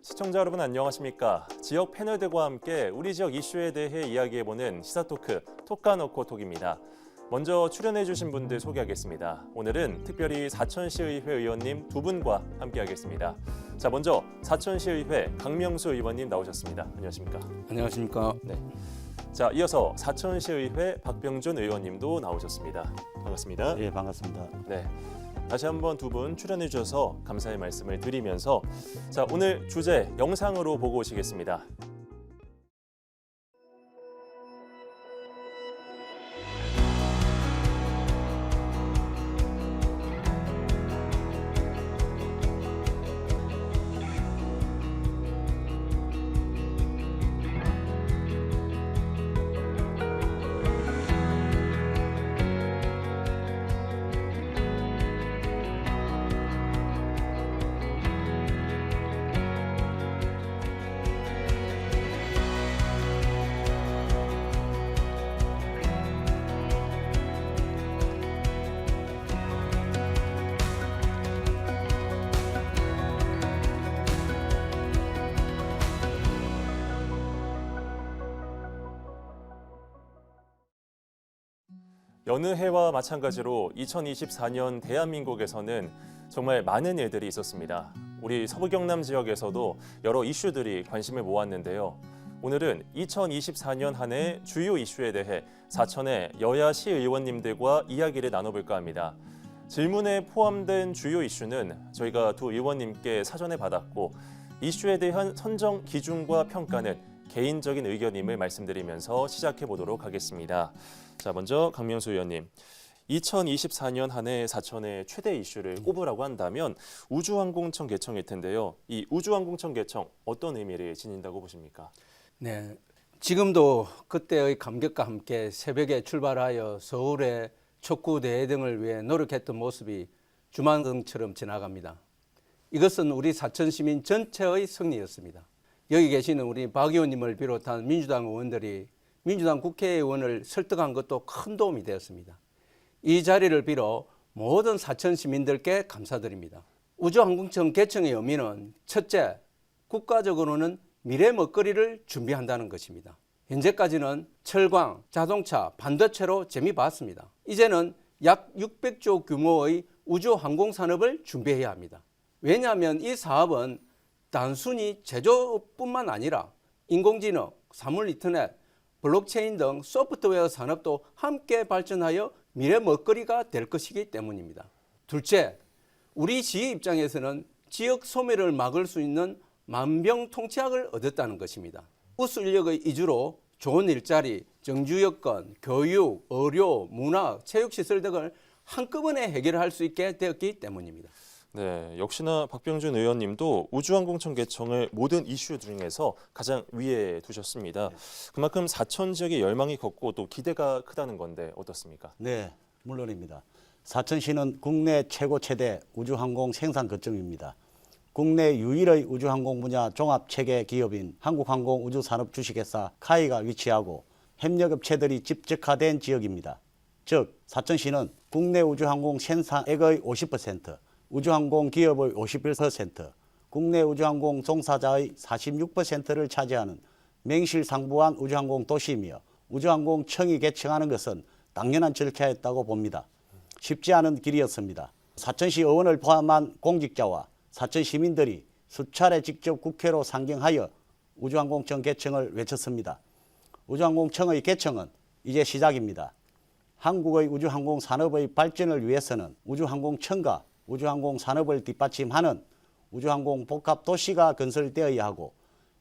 시청자 여러분 안녕하십니까? 지역 패널들과 함께 우리 지역 이슈에 대해 이야기해보는 시사토크 톡까놓고 톡입니다. 먼저 출연해주신 분들 소개하겠습니다. 오늘은 특별히 사천시의회 의원님 두 분과 함께하겠습니다. 자, 먼저 사천시의회 강명수 의원님 나오셨습니다. 안녕하십니까? 안녕하십니까? 네. 자, 이어서 사천시의회 박병준 의원님도 나오셨습니다. 반갑습니다. 예, 반갑습니다. 네. 다시 한번 두 분 출연해 주셔서 감사의 말씀을 드리면서 자, 오늘 주제 영상으로 보고 오시겠습니다. 여느 해와 마찬가지로 2024년 대한민국에서는 정말 많은 일들이 있었습니다. 우리 서부 경남 지역에서도 여러 이슈들이 관심을 모았는데요. 오늘은 2024년 한 해 주요 이슈에 대해 사천의 여야 시의원님들과 이야기를 나눠볼까 합니다. 질문에 포함된 주요 이슈는 저희가 두 의원님께 사전에 받았고 이슈에 대한 선정 기준과 평가는 개인적인 의견임을 말씀드리면서 시작해 보도록 하겠습니다. 자, 먼저 강명수 의원님. 2024년 한 해 사천의 최대 이슈를 꼽으라고 한다면 우주항공청 개청일 텐데요. 이 우주항공청 개청 어떤 의미를 지닌다고 보십니까? 네, 지금도 그때의 감격과 함께 새벽에 출발하여 서울의 촉구 대회 등을 위해 노력했던 모습이 주만등처럼 지나갑니다. 이것은 우리 사천 시민 전체의 승리였습니다. 여기 계시는 우리 박 의원님을 비롯한 민주당 의원들이 민주당 국회의원을 설득한 것도 큰 도움이 되었습니다. 이 자리를 빌어 모든 사천 시민들께 감사드립니다. 우주항공청 개청의 의미는 첫째, 국가적으로는 미래 먹거리를 준비한다는 것입니다. 현재까지는 철강, 자동차, 반도체로 재미 봤습니다. 이제는 약 600조 규모의 우주항공산업을 준비해야 합니다. 왜냐하면 이 사업은 단순히 제조뿐만 아니라 인공지능, 사물인터넷, 블록체인 등 소프트웨어 산업도 함께 발전하여 미래 먹거리가 될 것이기 때문입니다. 둘째, 우리 지역 입장에서는 지역 소멸을 막을 수 있는 만병통치약을 얻었다는 것입니다. 우수 인력의 이주로 좋은 일자리, 정주 여건, 교육, 의료, 문화, 체육시설 등을 한꺼번에 해결할 수 있게 되었기 때문입니다. 네, 역시나 박병준 의원님도 우주항공청 개청을 모든 이슈 중에서 가장 위에 두셨습니다. 그만큼 사천 지역의 열망이 컸고 또 기대가 크다는 건데 어떻습니까? 네, 물론입니다. 사천시는 국내 최고 최대 우주항공 생산 거점입니다. 국내 유일의 우주항공 분야 종합체계 기업인 한국항공우주산업주식회사 카이가 위치하고 협력업체들이 집적화된 지역입니다. 즉, 사천시는 국내 우주항공 생산액의 50%, 우주항공 기업의 51%, 국내 우주항공 종사자의 46%를 차지하는 명실상부한 우주항공 도시이며 우주항공청이 개청하는 것은 당연한 절차였다고 봅니다. 쉽지 않은 길이었습니다. 사천시 의원을 포함한 공직자와 사천 시민들이 수차례 직접 국회로 상경하여 우주항공청 개청을 외쳤습니다. 우주항공청의 개청은 이제 시작입니다. 한국의 우주항공 산업의 발전을 위해서는 우주항공청과 우주항공 산업을 뒷받침하는 우주항공 복합도시가 건설되어야 하고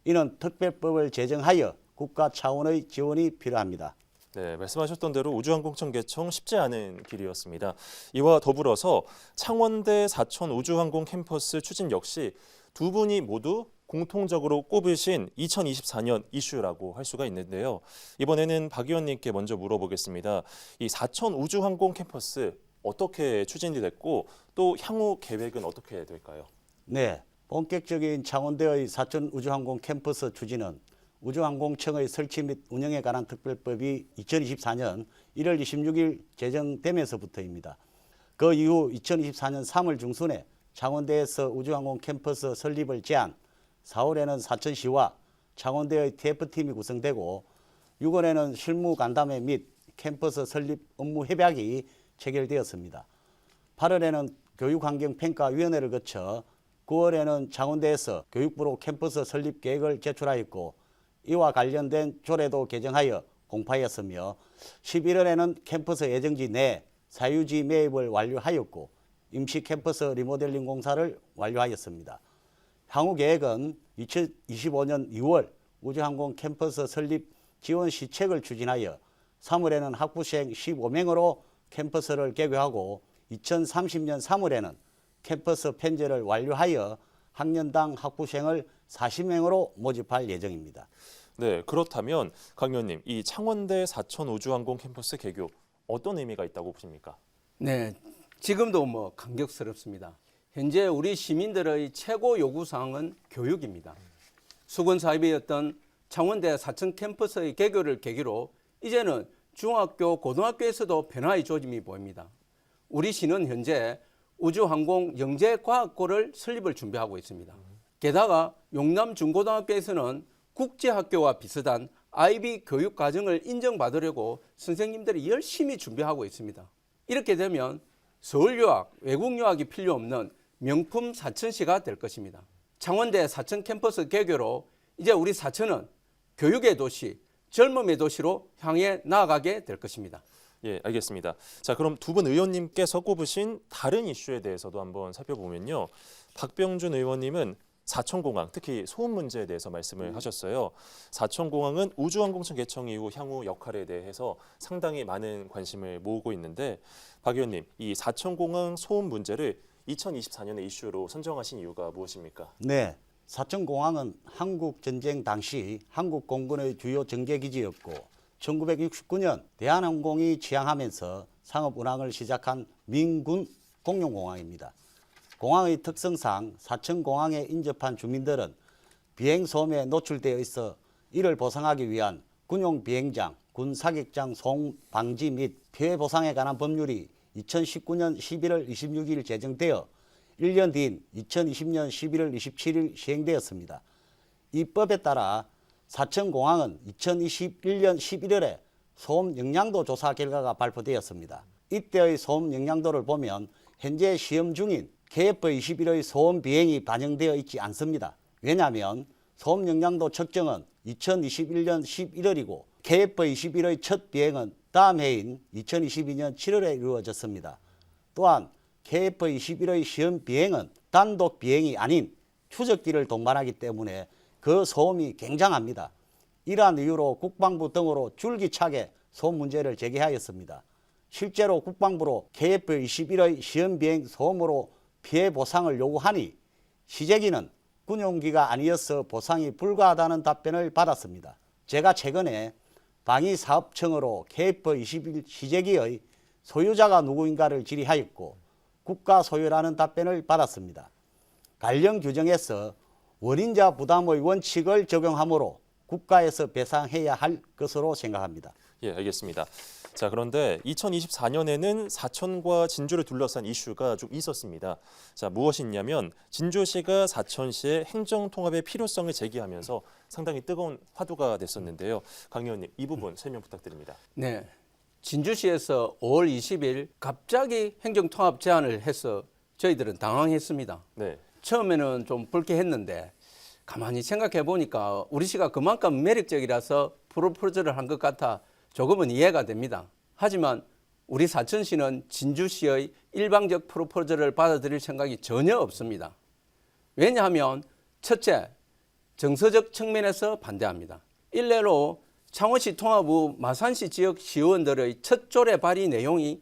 이는 특별법을 제정하여 국가 차원의 지원이 필요합니다. 네, 말씀하셨던 대로 우주항공청 개청 쉽지 않은 길이었습니다. 이와 더불어서 창원대 사천 우주항공 캠퍼스 추진 역시 두 분이 모두 공통적으로 꼽으신 2024년 이슈라고 할 수가 있는데요. 이번에는 박 의원님께 먼저 물어보겠습니다. 이 사천 우주항공 캠퍼스 어떻게 추진이 됐고 또 향후 계획은 어떻게 될까요? 네, 본격적인 창원대의 사천 우주항공 캠퍼스 추진은 우주항공청의 설치 및 운영에 관한 특별법이 2024년 1월 26일 제정되면서부터입니다. 그 이후 2024년 3월 중순에 창원대에서 우주항공 캠퍼스 설립을 제안, 4월에는 사천시와 창원대의 TF팀이 구성되고 6월에는 실무 간담회 및 캠퍼스 설립 업무 협약이 체결되었습니다. 8월에는 교육환경평가위원회를 거쳐 9월에는 창원대에서 교육부로 캠퍼스 설립 계획을 제출하였고 이와 관련된 조례도 개정하여 공파하였으며 11월에는 캠퍼스 예정지 내 사유지 매입을 완료하였고 임시 캠퍼스 리모델링 공사를 완료하였습니다. 향후 계획은 2025년 2월 우주항공 캠퍼스 설립 지원 시책을 추진하여 3월에는 학부생 15명으로 캠퍼스를 개교하고 2030년 3월에는 캠퍼스 편제를 완료하여 학년당 학부생을 40명으로 모집할 예정입니다. 네, 그렇다면 강 의원님, 이 창원대 사천우주항공 캠퍼스 개교 어떤 의미가 있다고 보십니까? 네, 지금도 감격스럽습니다. 현재 우리 시민들의 최고 요구사항은 교육입니다. 수건사업이었던 창원대 사천 캠퍼스의 개교를 계기로 이제는 중학교, 고등학교에서도 변화의 조짐이 보입니다. 우리 시는 현재 우주항공 영재과학고를 설립을 준비하고 있습니다. 게다가 용남중고등학교에서는 국제학교와 비슷한 IB 교육과정을 인정받으려고 선생님들이 열심히 준비하고 있습니다. 이렇게 되면 서울 유학, 외국 유학이 필요 없는 명품 사천시가 될 것입니다. 창원대 사천 캠퍼스 개교로 이제 우리 사천은 교육의 도시, 젊음의 도시로 향해 나아가게 될 것입니다. 예, 알겠습니다. 자, 그럼 두 분 의원님께서 꼽으신 다른 이슈에 대해서도 한번 살펴보면요. 박병준 의원님은 사천공항, 특히 소음 문제에 대해서 말씀을 하셨어요. 사천공항은 우주항공청 개청 이후 향후 역할에 대해서 상당히 많은 관심을 모으고 있는데 박 의원님, 이 사천공항 소음 문제를 2024년의 이슈로 선정하신 이유가 무엇입니까? 네, 사천공항은 한국전쟁 당시 한국 공군의 주요 정제기지였고 1969년 대한항공이 취항하면서 상업 운항을 시작한 민군 공용공항입니다. 공항의 특성상 사천공항에 인접한 주민들은 비행소음에 노출되어 있어 이를 보상하기 위한 군용 비행장, 군 사격장 소음 방지 및 피해 보상에 관한 법률이 2019년 11월 26일 제정되어 1년 뒤인 2020년 11월 27일 시행되었습니다. 이 법에 따라 사천공항은 2021년 11월에 소음 영향도 조사 결과가 발표되었습니다. 이때의 소음 영향도를 보면 현재 시험 중인 KF-21의 소음 비행이 반영되어 있지 않습니다. 왜냐하면 소음 영향도 측정은 2021년 11월이고 KF-21의 첫 비행은 다음 해인 2022년 7월에 이루어졌습니다. 또한 KF-21의 시험 비행은 단독 비행이 아닌 추적기를 동반하기 때문에 그 소음이 굉장합니다. 이러한 이유로 국방부 등으로 줄기차게 소음 문제를 제기하였습니다. 실제로 국방부로 KF-21의 시험 비행 소음으로 피해 보상을 요구하니 시제기는 군용기가 아니어서 보상이 불가하다는 답변을 받았습니다. 제가 최근에 방위사업청으로 KF-21 시제기의 소유자가 누구인가를 질의하였고 국가 소유라는 답변을 받았습니다. 관련 규정에서 원인자 부담의 원칙을 적용하므로 국가에서 배상해야 할 것으로 생각합니다. 예, 알겠습니다. 자, 그런데 2024년에는 사천과 진주를 둘러싼 이슈가 좀 있었습니다. 자, 무엇이냐면 진주시가 사천시의 행정통합의 필요성을 제기하면서 상당히 뜨거운 화두가 됐었는데요. 강 의원님, 이 부분 설명 부탁드립니다. 네, 진주시에서 5월 20일 갑자기 행정통합 제안을 해서 저희들은 당황했습니다. 네. 처음에는 좀 불쾌했는데 가만히 생각해 보니까 우리 시가 그만큼 매력적이라서 프로포즈를 한 것 같아 조금은 이해가 됩니다. 하지만 우리 사천시는 진주시의 일방적 프로포즈를 받아들일 생각이 전혀 없습니다. 왜냐하면 첫째, 정서적 측면에서 반대합니다. 일례로 창원시 통합 후 마산시 지역 시의원들의 첫 조례 발의 내용이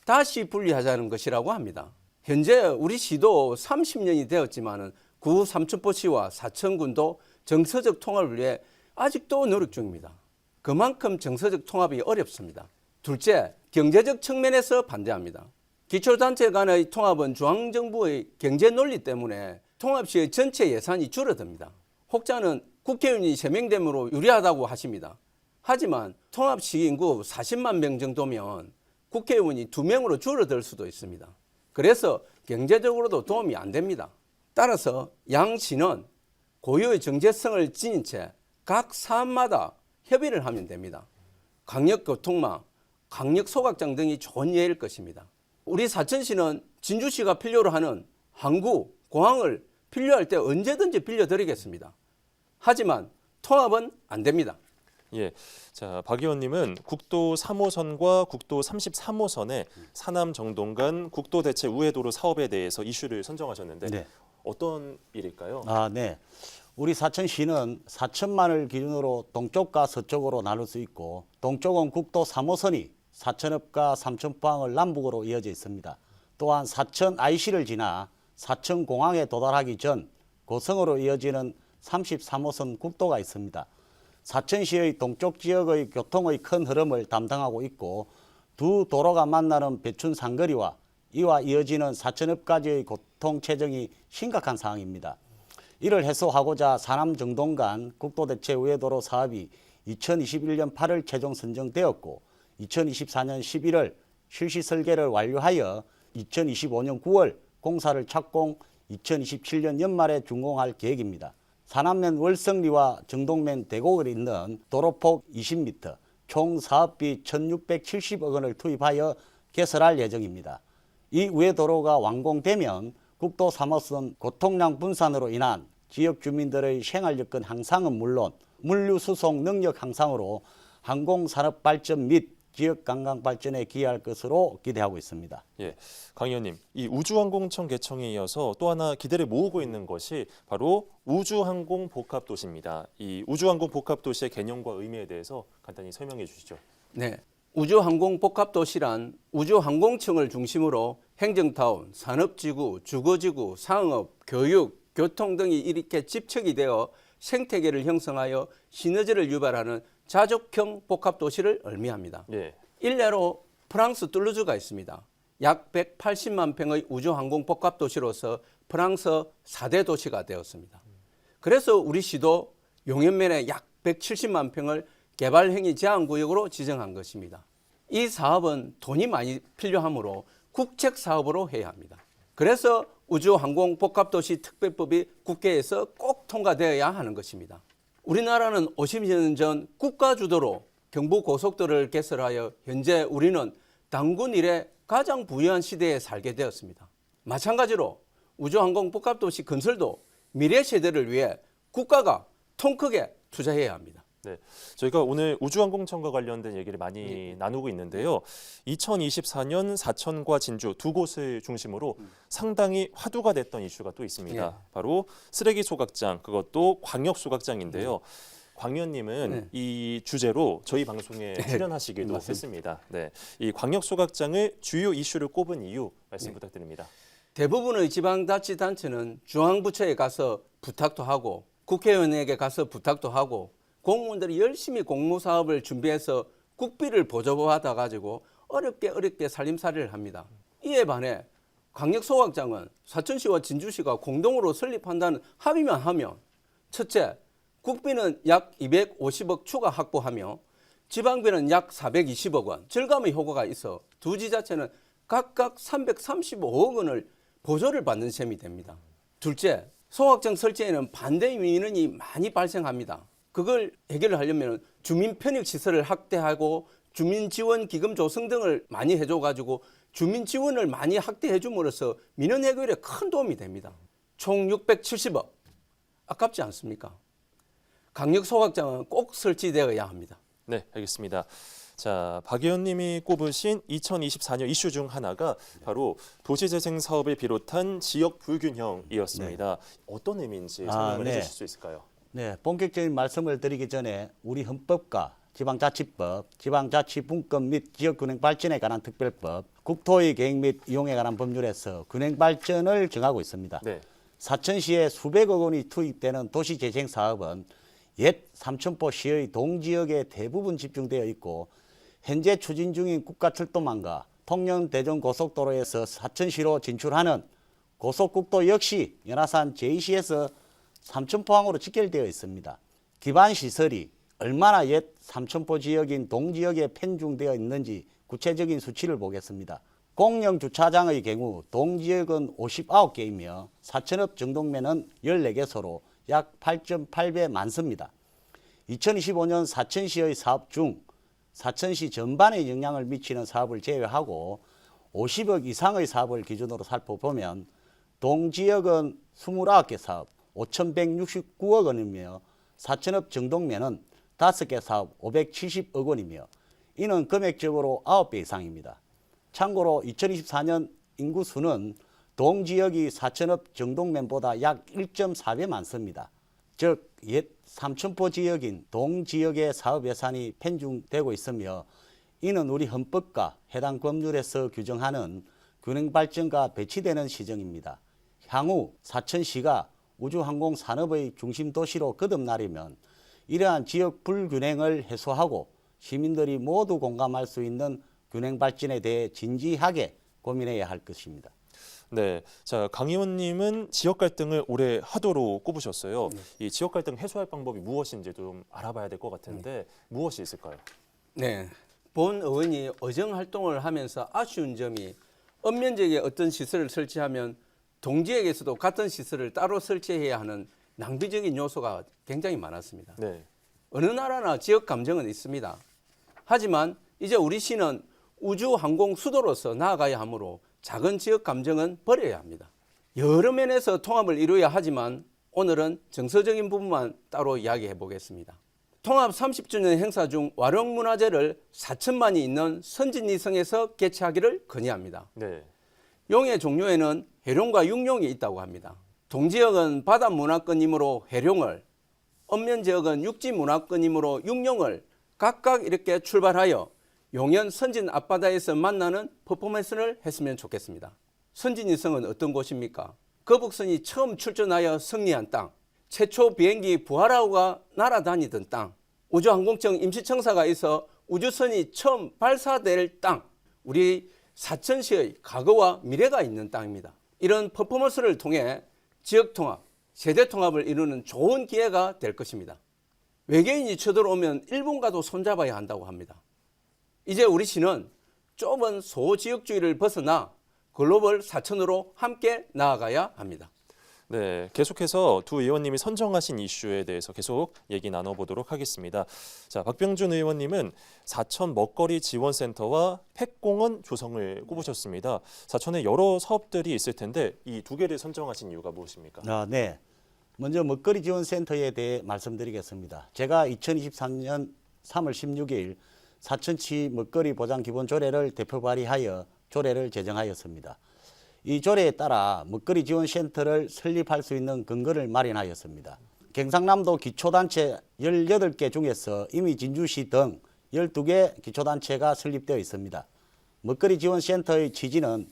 다시 분리하자는 것이라고 합니다. 현재 우리 시도 30년이 되었지만 구 삼천포시와 사천군도 정서적 통합을 위해 아직도 노력 중입니다. 그만큼 정서적 통합이 어렵습니다. 둘째, 경제적 측면에서 반대합니다. 기초단체 간의 통합은 중앙정부의 경제 논리 때문에 통합시의 전체 예산이 줄어듭니다. 혹자는 국회의원이 3명됨으로 유리하다고 하십니다. 하지만 통합시 인구 40만 명 정도면 국회의원이 2명으로 줄어들 수도 있습니다. 그래서 경제적으로도 도움이 안 됩니다. 따라서 양시는 고유의 정체성을 지닌 채 각 사업마다 협의를 하면 됩니다. 강력교통망, 강력소각장 등이 좋은 예일 것입니다. 우리 사천시는 진주시가 필요로 하는 항구, 공항을 필요할 때 언제든지 빌려드리겠습니다. 하지만 통합은 안 됩니다. 예, 자, 박 의원님은 국도 3호선과 국도 33호선의 사남 정동 간 국도 대체 우회도로 사업에 대해서 이슈를 선정하셨는데 네. 어떤 일일까요? 네. 우리 사천시는 사천만을 기준으로 동쪽과 서쪽으로 나눌 수 있고 동쪽은 국도 3호선이 사천읍과 삼천포항을 남북으로 이어져 있습니다. 또한 사천 IC를 지나 사천공항에 도달하기 전 고성으로 이어지는 33호선 국도가 있습니다. 사천시의 동쪽 지역의 교통의 큰 흐름을 담당하고 있고 두 도로가 만나는 배춘 상거리와 이와 이어지는 사천읍까지의 교통체증이 심각한 상황입니다. 이를 해소하고자 사남 정동 간 국도 대체 우회도로 사업이 2021년 8월 최종 선정되었고 2024년 11월 실시 설계를 완료하여 2025년 9월 공사를 착공, 2027년 연말에 준공할 계획입니다. 사남면 월성리와 정동면 대곡을 잇는 도로폭 20m, 총 사업비 1,670억 원을 투입하여 개설할 예정입니다. 이 우회도로가 완공되면 국도 3호선 교통량 분산으로 인한 지역 주민들의 생활 여건 향상은 물론 물류 수송 능력 향상으로 항공산업 발전 및 지역 관광 발전에 기여할 것으로 기대하고 있습니다. 예, 강 의원님, 이 우주항공청 개청에 이어서 또 하나 기대를 모으고 있는 것이 바로 우주항공 복합도시입니다. 이 우주항공 복합도시의 개념과 의미에 대해서 간단히 설명해 주시죠. 네, 우주항공복합도시란 우주항공청을 중심으로 행정타운, 산업지구, 주거지구, 상업, 교육, 교통 등이 이렇게 집착이 되어 생태계를 형성하여 시너지를 유발하는 자족형 복합도시를 의미합니다. 예. 일례로 프랑스 툴루즈가 있습니다. 약 180만 평의 우주항공 복합도시로서 프랑스 4대 도시가 되었습니다. 그래서 우리 시도 용현면에 약 170만 평을 개발행위 제한구역으로 지정한 것입니다. 이 사업은 돈이 많이 필요하므로 국책 사업으로 해야 합니다. 그래서 우주항공복합도시 특별법이 국회에서 꼭 통과되어야 하는 것입니다. 우리나라는 50년 전 국가 주도로 경부고속도로를 개설하여 현재 우리는 단군 이래 가장 부유한 시대에 살게 되었습니다. 마찬가지로 우주항공복합도시 건설도 미래 세대를 위해 국가가 통 크게 투자해야 합니다. 네, 저희가 오늘 우주항공청과 관련된 얘기를 많이 나누고 있는데요. 2024년 사천과 진주 두 곳을 중심으로 상당히 화두가 됐던 이슈가 또 있습니다. 바로 쓰레기 소각장, 그것도 광역 소각장인데요. 광 의원님은 이 주제로 저희 방송에 출연하시기도 했습니다. 네, 이 광역 소각장을 주요 이슈를 꼽은 이유 말씀 부탁드립니다. 대부분의 지방자치단체는 중앙부처에 가서 부탁도 하고 국회의원에게 가서 부탁도 하고 공무원들이 열심히 공모사업을 준비해서 국비를 보조받아 가지고 어렵게 살림살이를 합니다. 이에 반해 광역소각장은 사천시와 진주시가 공동으로 설립한다는 합의만 하면 첫째, 국비는 약 250억 추가 확보하며 지방비는 약 420억 원 절감의 효과가 있어 두 지자체는 각각 335억 원을 보조를 받는 셈이 됩니다. 둘째, 소각장 설치에는 반대 민원이 많이 발생합니다. 그걸 해결을 하려면 주민 편익 시설을 확대하고 주민 지원 기금 조성 등을 많이 해줘가지고 주민 지원을 많이 확대해 줌으로써 민원 해결에 큰 도움이 됩니다. 총 670억. 아깝지 않습니까? 강력 소각장은 꼭 설치되어야 합니다. 네, 알겠습니다. 자, 박 의원님이 꼽으신 2024년 이슈 중 하나가 바로 도시재생 사업을 비롯한 지역 불균형이었습니다. 어떤 의미인지 설명을 해주실 수 있을까요? 네, 본격적인 말씀을 드리기 전에 우리 헌법과 지방자치법, 지방자치분권 및 지역균형 발전에 관한 특별법, 국토의 계획 및 이용에 관한 법률에서 균형 발전을 정하고 있습니다. 네. 사천시에 수백억 원이 투입되는 도시재생 사업은 옛 삼천포시의 동지역에 대부분 집중되어 있고 현재 추진 중인 국가철도망과 통영대전고속도로에서 사천시로 진출하는 고속국도 역시 연화산 제2시에서 삼천포항으로 직결되어 있습니다. 기반 시설이 얼마나 옛 삼천포 지역인 동지역에 편중되어 있는지 구체적인 수치를 보겠습니다. 공영 주차장의 경우 동지역은 59개이며 사천읍 정동면은 14개소로 약 8.8배 많습니다. 2025년 사천시의 사업 중 사천시 전반에 영향을 미치는 사업을 제외하고 50억 이상의 사업을 기준으로 살펴보면 동지역은 29개 사업 5,169억 원이며 사천읍 정동면은 5개 사업 570억 원이며 이는 금액적으로 9배 이상입니다. 참고로 2024년 인구수는 동지역이 사천읍 정동면보다 약 1.4배 많습니다. 즉 옛 삼천포 지역인 동지역의 사업 예산이 편중되고 있으며 이는 우리 헌법과 해당 법률에서 규정하는 균형발전과 배치되는 시정입니다. 향후 사천시가 우주항공 산업의 중심 도시로 거듭나려면 이러한 지역 불균형을 해소하고 시민들이 모두 공감할 수 있는 균형 발전에 대해 진지하게 고민해야 할 것입니다. 네, 자 강 의원님은 지역 갈등을 올해 하도로 꼽으셨어요. 이 지역 갈등 해소할 방법이 무엇인지 좀 알아봐야 될 것 같은데 무엇이 있을까요? 네, 본 의원이 의정 활동을 하면서 아쉬운 점이 읍면지역에 어떤 시설을 설치하면 동지역에서도 같은 시설을 따로 설치해야 하는 낭비적인 요소가 굉장히 많았습니다. 네, 어느 나라나 지역 감정은 있습니다. 하지만 이제 우리 시는 우주항공 수도로서 나아가야 하므로 작은 지역 감정은 버려야 합니다. 여러 면에서 통합을 이루어야 하지만 오늘은 정서적인 부분만 따로 이야기해 보겠습니다. 통합 30주년 행사 중 와룡문화재를 4천만이 있는 선진이성에서 개최하기를 건의합니다. 네, 용의 종류에는 해룡과 육룡이 있다고 합니다. 동지역은 바다문화권이므로 해룡을, 읍면지역은 육지문화권이므로 육룡을 각각 이렇게 출발하여 용현 선진 앞바다에서 만나는 퍼포먼스를 했으면 좋겠습니다. 선진이성은 어떤 곳입니까? 거북선이 처음 출전하여 승리한 땅, 최초 비행기 부하라우가 날아다니던 땅, 우주항공청 임시청사가 있어 우주선이 처음 발사될 땅, 우리 사천시의 과거와 미래가 있는 땅입니다. 이런 퍼포먼스를 통해 지역통합, 세대통합을 이루는 좋은 기회가 될 것입니다. 외계인이 쳐들어오면 일본과도 손잡아야 한다고 합니다. 이제 우리 시는 좁은 소지역주의를 벗어나 글로벌 사천으로 함께 나아가야 합니다. 네, 계속해서 두 의원님이 선정하신 이슈에 대해서 계속 얘기 나눠보도록 하겠습니다. 자, 박병준 의원님은 사천 먹거리 지원센터와 팩공원 조성을 꼽으셨습니다. 사천에 여러 사업들이 있을 텐데 이 두 개를 선정하신 이유가 무엇입니까? 네. 먼저 먹거리 지원센터에 대해 말씀드리겠습니다. 제가 2023년 3월 16일 사천시 먹거리 보장 기본 조례를 대표 발의하여 조례를 제정하였습니다. 이 조례에 따라 먹거리 지원센터를 설립할 수 있는 근거를 마련하였습니다. 경상남도 기초단체 18개 중에서 이미 진주시 등 12개 기초단체가 설립되어 있습니다. 먹거리 지원센터의 취지는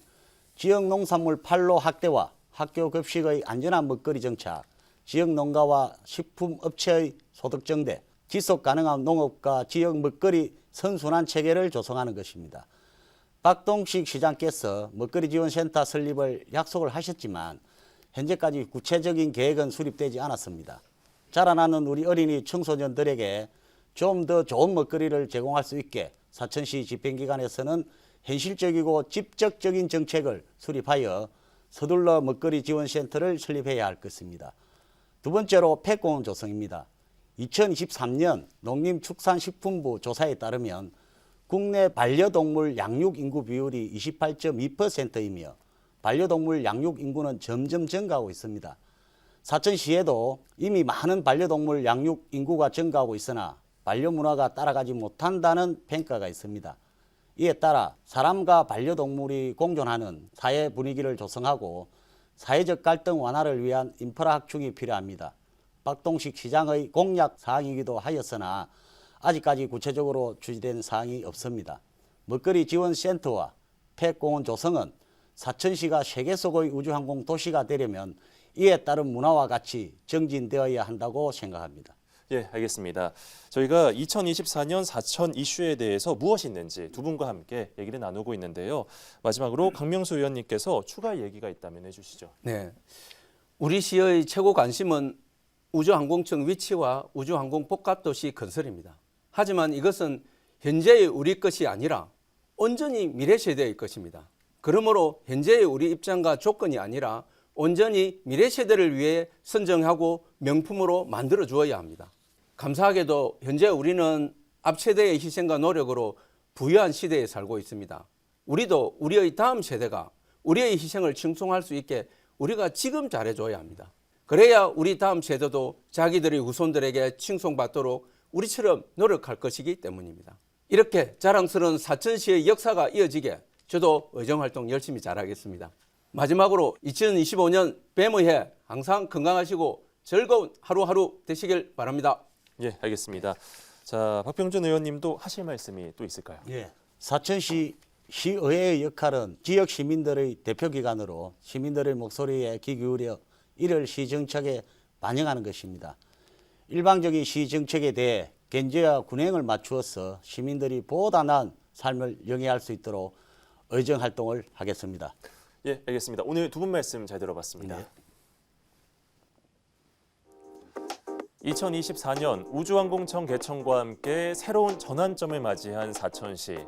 지역 농산물 판로 확대와 학교 급식의 안전한 먹거리 정착, 지역 농가와 식품업체의 소득 증대, 지속 가능한 농업과 지역 먹거리 선순환 체계를 조성하는 것입니다. 박동식 시장께서 먹거리 지원센터 설립을 약속을 하셨지만 현재까지 구체적인 계획은 수립되지 않았습니다. 자라나는 우리 어린이 청소년들에게 좀 더 좋은 먹거리를 제공할 수 있게 사천시 집행기관에서는 현실적이고 직접적인 정책을 수립하여 서둘러 먹거리 지원센터를 설립해야 할 것입니다. 두 번째로 팩공원 조성입니다. 2023년 농림축산식품부 조사에 따르면 국내 반려동물 양육 인구 비율이 28.2%이며 반려동물 양육 인구는 점점 증가하고 있습니다. 사천시에도 이미 많은 반려동물 양육 인구가 증가하고 있으나 반려문화가 따라가지 못한다는 평가가 있습니다. 이에 따라 사람과 반려동물이 공존하는 사회 분위기를 조성하고 사회적 갈등 완화를 위한 인프라 확충이 필요합니다. 박동식 시장의 공약 사항이기도 하였으나 아직까지 구체적으로 추진된 사항이 없습니다. 먹거리 지원센터와 팩공원 조성은 사천시가 세계 속의 우주항공 도시가 되려면 이에 따른 문화와 같이 정진되어야 한다고 생각합니다. 예, 알겠습니다. 저희가 2024년 사천 이슈에 대해서 무엇이 있는지 두 분과 함께 얘기를 나누고 있는데요. 마지막으로 강명수 의원님께서 추가 얘기가 있다면 해주시죠. 네, 우리 시의 최고 관심은 우주항공청 위치와 우주항공 복합도시 건설입니다. 하지만 이것은 현재의 우리 것이 아니라 온전히 미래 세대의 것입니다. 그러므로 현재의 우리 입장과 조건이 아니라 온전히 미래 세대를 위해 선정하고 명품으로 만들어 주어야 합니다. 감사하게도 현재 우리는 앞 세대의 희생과 노력으로 부유한 시대에 살고 있습니다. 우리도 우리의 다음 세대가 우리의 희생을 칭송할 수 있게 우리가 지금 잘해줘야 합니다. 그래야 우리 다음 세대도 자기들의 후손들에게 칭송받도록 우리처럼 노력할 것이기 때문입니다. 이렇게 자랑스러운 사천시의 역사가 이어지게 저도 의정활동 열심히 잘하겠습니다. 마지막으로 2025년 뱀의 해 항상 건강하시고 즐거운 하루하루 되시길 바랍니다. 예, 알겠습니다. 자, 박병준 의원님도 하실 말씀이 또 있을까요? 예. 사천시 시의회의 역할은 지역 시민들의 대표기관으로 시민들의 목소리에 귀 기울여 이를 시정책에 반영하는 것입니다. 일방적인 시정책에 대해 견제와 균형을 맞추어서 시민들이 보다 나은 삶을 영위할 수 있도록 의정활동을 하겠습니다. 예, 알겠습니다. 오늘 두 분 말씀 잘 들어봤습니다. 네. 2024년 우주항공청 개청과 함께 새로운 전환점을 맞이한 사천시.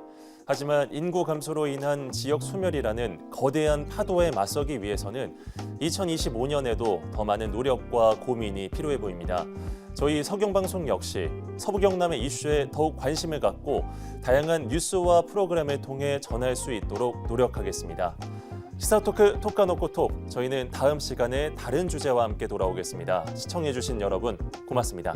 하지만 인구 감소로 인한 지역 소멸이라는 거대한 파도에 맞서기 위해서는 2025년에도 더 많은 노력과 고민이 필요해 보입니다. 저희 서경방송 역시 서부경남의 이슈에 더욱 관심을 갖고 다양한 뉴스와 프로그램을 통해 전할 수 있도록 노력하겠습니다. 시사토크 톡까놓고 톡, 저희는 다음 시간에 다른 주제와 함께 돌아오겠습니다. 시청해주신 여러분 고맙습니다.